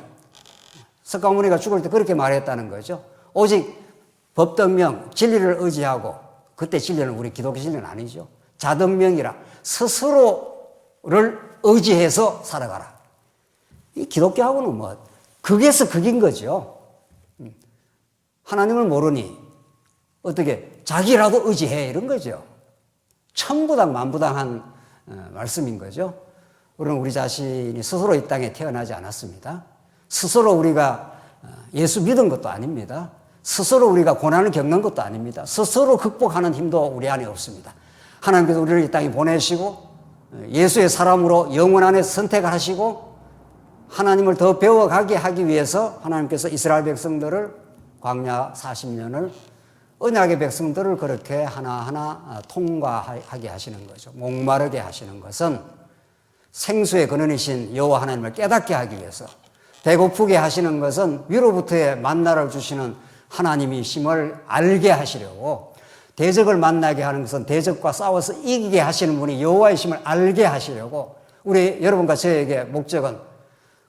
석가모니가 죽을 때 그렇게 말했다는 거죠. 오직 법덕명, 진리를 의지하고, 그때 진리는 우리 기독교 진리는 아니죠. 자덕명이라. 스스로를 의지해서 살아가라. 이 기독교하고는 극에서 극인 거죠. 하나님을 모르니 어떻게 자기라도 의지해 이런 거죠. 천부당 만부당한 말씀인 거죠. 우리는 우리 자신이 스스로 이 땅에 태어나지 않았습니다. 스스로 우리가 예수 믿은 것도 아닙니다. 스스로 우리가 고난을 겪는 것도 아닙니다. 스스로 극복하는 힘도 우리 안에 없습니다. 하나님께서 우리를 이 땅에 보내시고 예수의 사람으로 영원 안에 선택을 하시고 하나님을 더 배워가게 하기 위해서 하나님께서 이스라엘 백성들을 광야 40년을 언약의 백성들을 그렇게 하나하나 통과하게 하시는 거죠. 목마르게 하시는 것은 생수의 근원이신 여호와 하나님을 깨닫게 하기 위해서, 배고프게 하시는 것은 위로부터의 만나를 주시는 하나님이심을 알게 하시려고, 대적을 만나게 하는 것은 대적과 싸워서 이기게 하시는 분이 여호와이심을 알게 하시려고, 우리 여러분과 저에게 목적은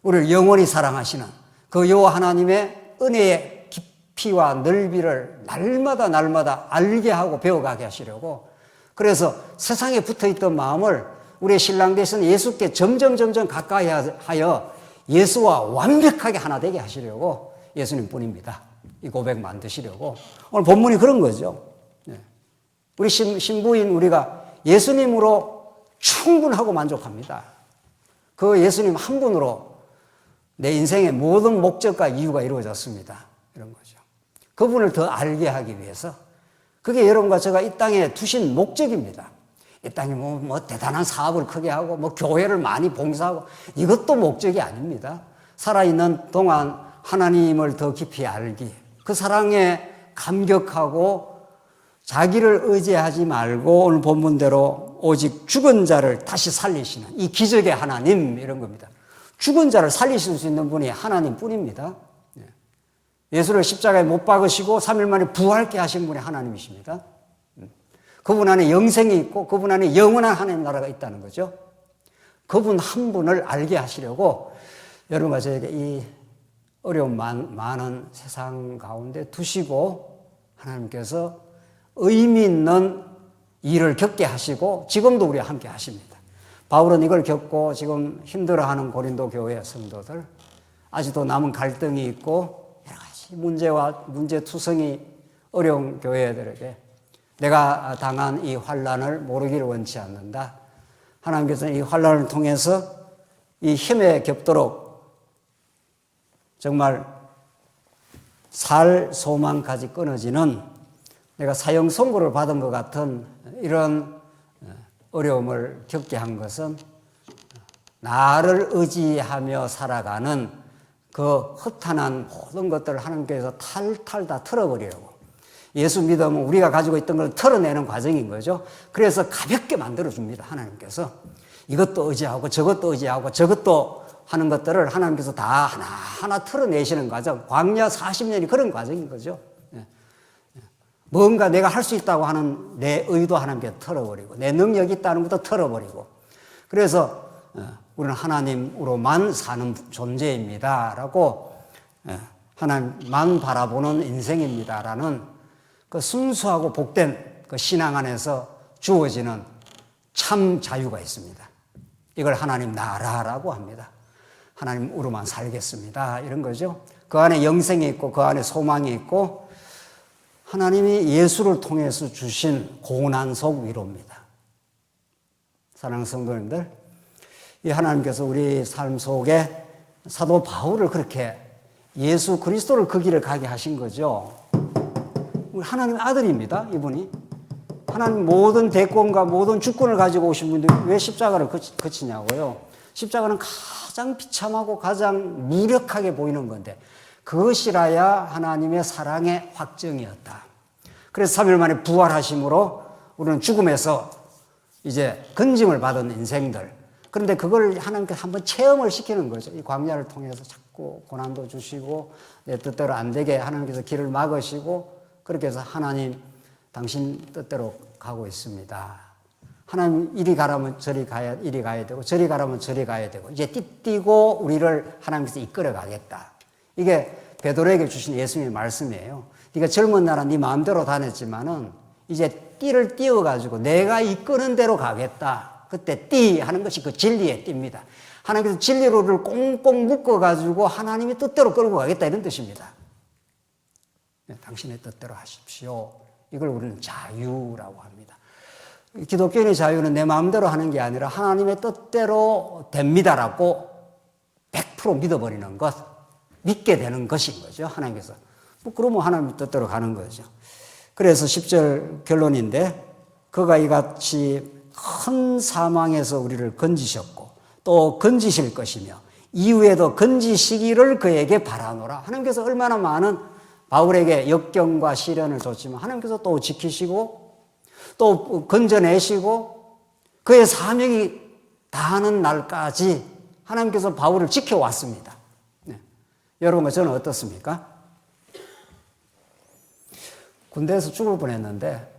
우리를 영원히 사랑하시는 그 여호와 하나님의 은혜의 깊이와 넓이를 날마다 알게 하고 배워가게 하시려고, 그래서 세상에 붙어있던 마음을 우리의 신랑 되신 예수께 점점 가까이 하여 예수와 완벽하게 하나 되게 하시려고 예수님 뿐입니다. 이 고백 만드시려고. 오늘 본문이 그런 거죠. 우리 신부인 우리가 예수님으로 충분하고 만족합니다. 그 예수님 한 분으로 내 인생의 모든 목적과 이유가 이루어졌습니다. 이런 거죠. 그분을 더 알게 하기 위해서 그게 여러분과 제가 이 땅에 두신 목적입니다. 이 땅에 뭐 대단한 사업을 크게 하고 뭐 교회를 많이 봉사하고 이것도 목적이 아닙니다. 살아있는 동안 하나님을 더 깊이 알기, 그 사랑에 감격하고 자기를 의지하지 말고 오늘 본문대로 오직 죽은 자를 다시 살리시는 이 기적의 하나님, 이런 겁니다. 죽은 자를 살리실 수 있는 분이 하나님 뿐입니다. 예수를 십자가에 못 박으시고 3일 만에 부활케 하신 분이 하나님이십니다. 그분 안에 영생이 있고 그분 안에 영원한 하나님 나라가 있다는 거죠. 그분 한 분을 알게 하시려고 여러분과 저에게 이 어려움 많은 세상 가운데 두시고 하나님께서 의미 있는 일을 겪게 하시고 지금도 우리와 함께 하십니다. 바울은 이걸 겪고 지금 힘들어하는 고린도 교회 성도들, 아직도 남은 갈등이 있고 여러 가지 문제투성이 어려운 교회들에게 내가 당한 이 환난을 모르기를 원치 않는다. 하나님께서는 이 환난을 통해서 이 힘에 겹도록 정말 살 소망까지 끊어지는, 내가 사형 선고를 받은 것 같은 이런 어려움을 겪게 한 것은 나를 의지하며 살아가는 그 허탄한 모든 것들을 하나님께서 탈탈 다 털어버리려고, 예수 믿으면 우리가 가지고 있던 걸 털어내는 과정인 거죠. 그래서 가볍게 만들어줍니다. 하나님께서 이것도 의지하고 저것도 의지하고 저것도 하는 것들을 하나님께서 다 하나하나 털어내시는 과정, 광야 40년이 그런 과정인 거죠. 뭔가 내가 할 수 있다고 하는 내 의도 하나님께 털어버리고 내 능력이 있다는 것도 털어버리고, 그래서 우리는 하나님으로만 사는 존재입니다 라고, 하나님만 바라보는 인생입니다 라는 그 순수하고 복된 그 신앙 안에서 주어지는 참 자유가 있습니다. 이걸 하나님 나라라고 합니다. 하나님으로만 살겠습니다, 이런 거죠. 그 안에 영생이 있고 그 안에 소망이 있고 하나님이 예수를 통해서 주신 고난 속 위로입니다. 사랑하는 성도님들, 이 하나님께서 우리 삶 속에 사도 바울을 그렇게 예수 그리스도를 그 길을 가게 하신 거죠. 하나님 아들입니다, 이분이. 하나님 모든 대권과 모든 주권을 가지고 오신 분들이 왜 십자가를 거치냐고요. 십자가는 가장 비참하고 가장 무력하게 보이는 건데 그것이라야 하나님의 사랑의 확정이었다. 그래서 3일 만에 부활하심으로 우리는 죽음에서 이제 건짐을 받은 인생들. 그런데 그걸 하나님께서 한번 체험을 시키는 거죠. 이 광야를 통해서 자꾸 고난도 주시고 내 뜻대로 안 되게 하나님께서 길을 막으시고, 그렇게 해서 하나님 당신 뜻대로 가고 있습니다. 하나님 이리 가라면 이리 가야 되고 저리 가라면 저리 가야 되고 이제 띠띠고 우리를 하나님께서 이끌어 가겠다. 이게 베드로에게 주신 예수님의 말씀이에요. 네가 젊은 날은 네 마음대로 다녔지만은 이제 띠를 띄워가지고 내가 이끄는 대로 가겠다. 그때 띠 하는 것이 그 진리의 띠입니다. 하나님께서 진리로를 꽁꽁 묶어가지고 하나님의 뜻대로 끌고 가겠다, 이런 뜻입니다. 당신의 뜻대로 하십시오. 이걸 우리는 자유라고 합니다. 기독교인의 자유는 내 마음대로 하는 게 아니라 하나님의 뜻대로 됩니다라고 100% 믿어버리는 것, 믿게 되는 것인 거죠. 하나님께서. 그러면 하나님의 뜻대로 가는 거죠. 그래서 10절 결론인데, 그가 이같이 큰 사망에서 우리를 건지셨고 또 건지실 것이며 이후에도 건지시기를 그에게 바라노라. 하나님께서 얼마나 많은 바울에게 역경과 시련을 줬지만 하나님께서 또 지키시고 또 건져내시고 그의 사명이 다하는 날까지 하나님께서 바울을 지켜왔습니다. 여러분과 저는 어떻습니까? 군대에서 죽을 뻔했는데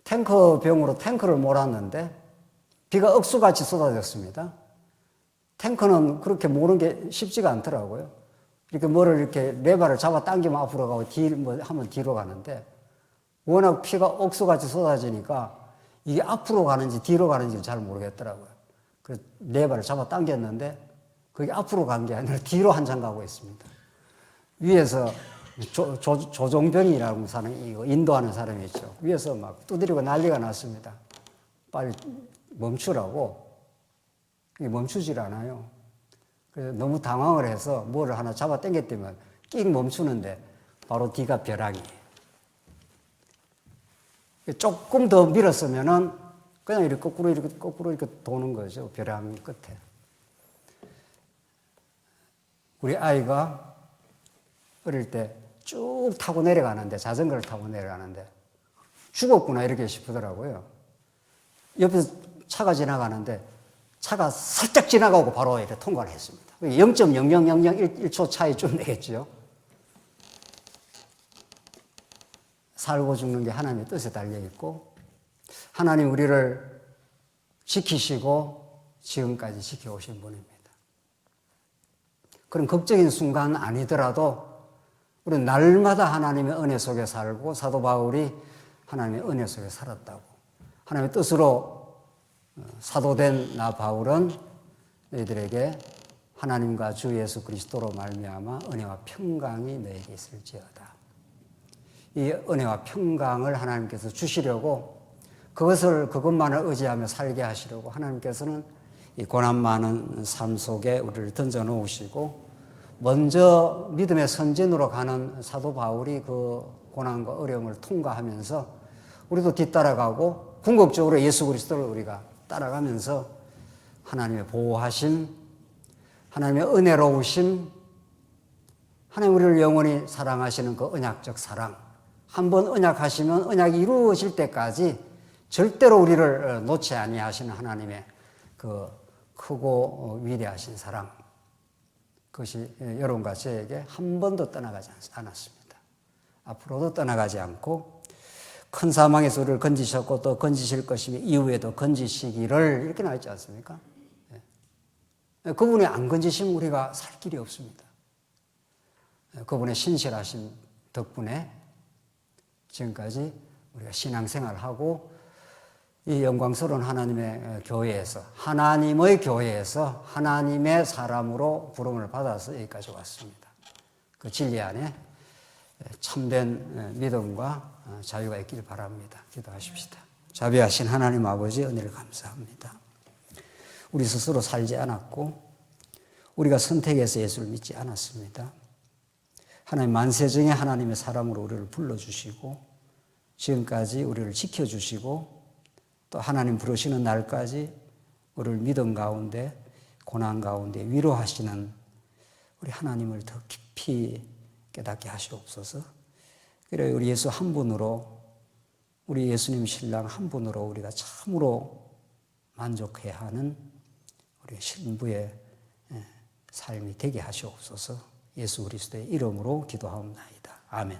탱커병으로 탱크를 몰았는데 비가 억수같이 쏟아졌습니다. 탱크는 그렇게 모는 게 쉽지가 않더라고요. 이렇게 뭐를 이렇게 레바를 잡아 당기면 앞으로 가고 하면 뒤로 가는데 워낙 피가 억수같이 쏟아지니까 이게 앞으로 가는지 뒤로 가는지 잘 모르겠더라고요. 그래서 레바를 잡아 당겼는데 그게 앞으로 간 게 아니라 뒤로 한참 가고 있습니다. 위에서 조종병이라고 이거 인도하는 사람이 있죠. 위에서 막 두드리고 난리가 났습니다. 빨리 멈추라고. 이게 멈추질 않아요. 그래서 너무 당황을 해서 뭐를 하나 잡아 당겼더면 끽 멈추는데 바로 뒤가 벼랑이에요. 조금 더 밀었으면은 그냥 이렇게 거꾸로 이렇게 도는 거죠. 벼랑 끝에. 우리 아이가 어릴 때 쭉 타고 내려가는데, 자전거를 타고 내려가는데 죽었구나 이렇게 싶더라고요. 옆에서 차가 지나가는데 차가 살짝 지나가고 바로 이렇게 통과를 했습니다. 0.00001초 차이 좀 내겠죠. 살고 죽는 게 하나님의 뜻에 달려 있고, 하나님 우리를 지키시고 지금까지 지켜오신 분입니다. 그런 극적인 순간 아니더라도 우리는 날마다 하나님의 은혜 속에 살고, 사도 바울이 하나님의 은혜 속에 살았다고. 하나님의 뜻으로 사도된 나 바울은 너희들에게 하나님과 주 예수 그리스도로 말미암아 은혜와 평강이 너에게 있을지어다. 이 은혜와 평강을 하나님께서 주시려고, 그것만을 의지하며 살게 하시려고 하나님께서는 이 고난 많은 삶 속에 우리를 던져 놓으시고, 먼저 믿음의 선진으로 가는 사도 바울이 그 고난과 어려움을 통과하면서 우리도 뒤따라가고, 궁극적으로 예수 그리스도를 우리가 따라가면서 하나님의 보호하심, 하나님의 은혜로우심, 하나님 우리를 영원히 사랑하시는 그 언약적 사랑, 한번 언약하시면 언약이 이루어질 때까지 절대로 우리를 놓지 아니하시는 하나님의 그 크고 위대하신 사랑, 그것이 여러분과 저에게 한 번도 떠나가지 않았습니다. 앞으로도 떠나가지 않고 큰 사망에서 우리를 건지셨고 또 건지실 것이며 이후에도 건지시기를 이렇게 나와 있지 않습니까? 그분이 안 건지시면 우리가 살 길이 없습니다. 그분의 신실하신 덕분에 지금까지 우리가 신앙생활하고 이 영광스러운 하나님의 교회에서, 하나님의 교회에서 하나님의 사람으로 부름을 받아서 여기까지 왔습니다. 그 진리 안에 참된 믿음과 자유가 있기를 바랍니다. 기도하십시다. 자비하신 하나님 아버지, 은혜를 감사합니다. 우리 스스로 살지 않았고 우리가 선택해서 예수를 믿지 않았습니다. 하나님 만세정에 하나님의 사람으로 우리를 불러주시고 지금까지 우리를 지켜주시고 또 하나님 부르시는 날까지 우리를 믿음 가운데 고난 가운데 위로하시는 우리 하나님을 더 깊이 깨닫게 하시옵소서. 그래 우리 예수 한 분으로, 우리 예수님 신랑 한 분으로 우리가 참으로 만족해야 하는 우리 신부의 삶이 되게 하시옵소서. 예수 그리스도의 이름으로 기도하옵나이다. 아멘.